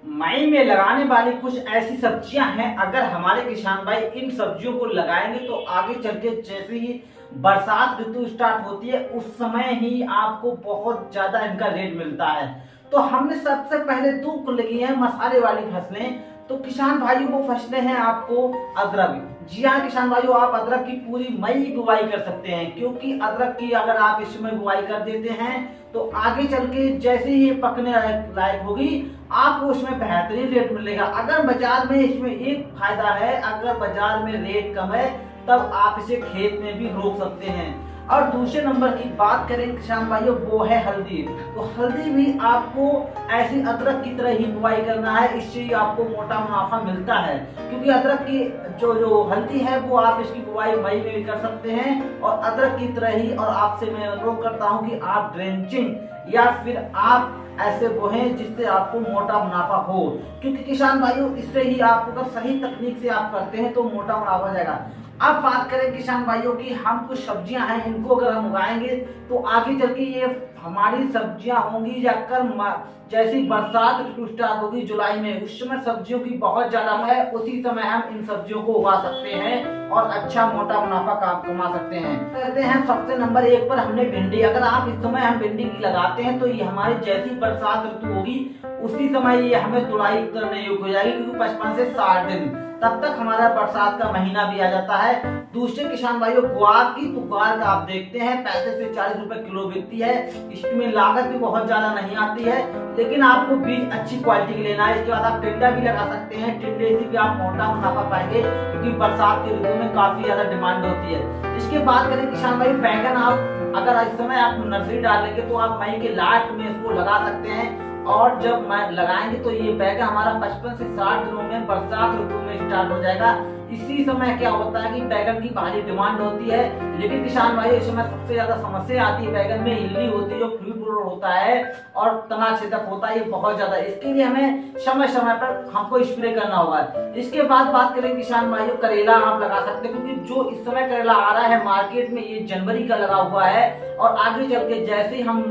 मई में लगाने वाली कुछ ऐसी सब्जियां हैं, अगर हमारे किसान भाई इन सब्जियों को लगाएंगे तो आगे चल के जैसे ही बरसात ऋतु स्टार्ट होती है उस समय ही आपको बहुत ज्यादा इनका रेट मिलता है। तो हमने सबसे पहले दो लगी है मसाले वाली फसलें। तो किसान भाइयों को फसलें हैं आपको अदरक। जी हाँ किसान भाइयों, आप अदरक की पूरी मई बुआई कर सकते हैं, क्योंकि अदरक की अगर आप इसमें बुआई कर देते हैं तो आगे चल के जैसे ही ये पकने लायक होगी आपको उसमें बेहतरीन रेट मिलेगा। अगर बाजार में इसमें एक फायदा है, अगर बाजार में रेट कम है तब आप इसे खेत में भी रोक सकते हैं। और दूसरे नंबर की बात करें किसान भाइयों, वो है हल्दी। तो हल्दी भी आपको ऐसी अदरक की तरह ही बुआई करना है, इससे ही आपको मोटा मुनाफा मिलता है। क्योंकि अदरक की जो हल्दी है वो आप इसकी बुआई मई में भी कर सकते हैं और अदरक की तरह ही। और आपसे मैं अनुरोध करता हूं कि आप ड्रेंचिंग या फिर आप ऐसे बोहें जिससे आपको मोटा मुनाफा हो, क्योंकि किसान भाइयों इससे ही आपको अगर सही तकनीक से आप करते हैं तो मोटा मुनाफा जाएगा। अब बात करें किसान भाइयों की, हम कुछ सब्जियां हैं इनको अगर हम उगाएंगे तो आगे चल के ये हमारी सब्जियां होंगी जाकर जैसी बरसात ऋतु स्टार्ट होगी जुलाई में, उस समय सब्जियों की बहुत ज्यादा है, उसी समय हम इन सब्जियों को उगा सकते हैं और अच्छा मोटा मुनाफा कमा सकते हैं। कहते हैं सबसे नंबर 1 पर हमने भिंडी। अगर आप इस समय हम भिंडी की लगाते हैं तो ये हमारी जैसी बरसात ऋतु होगी उसी समय ये हमें तुड़ाई करने योग्य हो जाएगी, क्योंकि 55 से 60 दिन तब तक हमारा बरसात का महीना भी आ जाता है। दूसरे किसान भाइयों ग्वार की, तो ग्वार का आप देखते हैं 35 से 40 रुपए किलो बिकती है। इसमें लागत भी बहुत ज्यादा नहीं आती है, लेकिन आपको बीज अच्छी क्वालिटी की लेना है। इसके बाद आप टिंडा भी लगा सकते हैं, टिंडे से भी आप मोटा मुनाफा पाएंगे, क्योंकि बरसात की ऋतु में काफी ज्यादा डिमांड होती है। इसके बाद करें किसान भाई बैगन, आप अगर इस समय आप नर्सरी डालेंगे तो आप मई के लास्ट में इसको लगा सकते हैं, और जब लगाएंगे तो ये बैगन हमारा 55 से 60 दिनों में बरसात ऋतु में स्टार्ट हो जाएगा। इसी समय क्या होता है कि बैगन की भारी डिमांड होती है, लेकिन किसान भाई इस समय सबसे ज्यादा समस्या आती है बैगन में, इल्ली होती है, जो फ्लू होता है और तना छेदक होता है, ये बहुत ज्यादा। इसके लिए हमें समय समय पर हमको स्प्रे करना होगा। इसके बाद बात करें किसान भाइयों, करेला आप लगा सकते हैं, क्योंकि जो इस समय करेला आ रहा है मार्केट में ये जनवरी का लगा हुआ है, और आगे चल के जैसे हम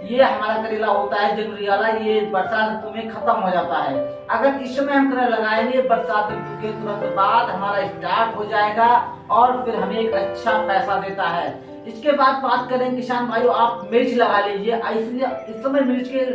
ये हमारा करेला होता है जनवरी वाला, ये बरसात ऋतु में खत्म हो जाता है। अगर इस समय हम करेला लगाएंगे बरसात ऋतु के तुरंत बाद हमारा स्टार्ट हो जाएगा और फिर हमें एक अच्छा पैसा देता है। इसके बाद बात करें किसान भाइयों, आप मिर्च लगा लीजिए। इसलिए इस समय मिर्च के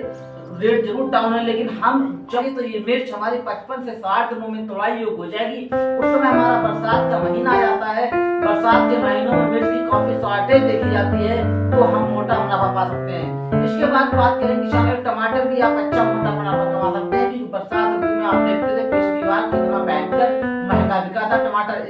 रेट जरूर डाउन है, लेकिन हम चाहिए तो ये मिर्च हमारी 55 से 60 दिनों में तुड़ाई योग्य हो जाएगी। उस समय हमारा बरसात का महीना आ जाता है, बरसात के महीनों में मिर्च की काफी शॉर्टेज देखी जाती है, तो हम मोटा मुनाफा पा सकते हैं। इसके बाद बात करें किसान टमाटर भी आप अच्छा मोटा मुनाफा कमा सकते हैं, क्योंकि बरसात ऋतु में आप देखते थे पिछली बार कितना भयंकर महंगा बिका था टमाटर।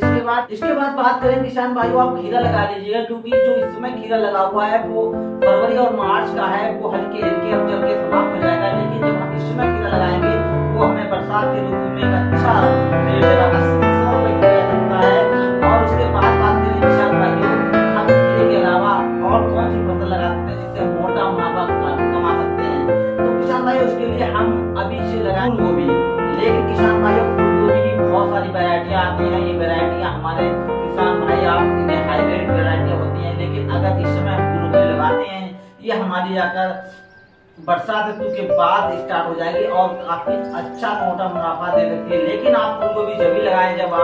इसके बाद बात करें किसान भाइयों, आप खीरा लगा लीजिएगा, क्योंकि जो इस समय खीरा लगा हुआ है वो फरवरी और मार्च का है, वो हल्के हल्के अब चल के समाप्त हो जाएगा। लेकिन जब हम इस समय खीरा लगाएंगे वो हमें बरसात के ऋतु में एक अच्छा रेट देगा, 80-100 रुपए किलो सकता है। और उसके बाद बात करें किसान भाइयों, हम खीरे के अलावा और कौन सी फसल लगा सकते हैं जिससे मोटा मुनाफा कमा सकते हैं। तो किसान भाई उसके लिए हम अभी से लगाएं फूलगोभी। लेकिन किसान भाइयों फूलगोभी की बहुत सारी वैरायटियां आती हैं, ये वैरायटियां हमारे किसान भाई आप इन्हें हाइब्रिड वैरायटियां होती हैं, लेकिन अगर इस समय हम फूलगोभी लगाते हैं ये हमारी आकर बरसात ऋतु के बाद स्टार्ट हो जाएगी और काफी अच्छा मोटा मुनाफा दे सकती है। लेकिन आप फूलगोभी जब भी लगाएं जब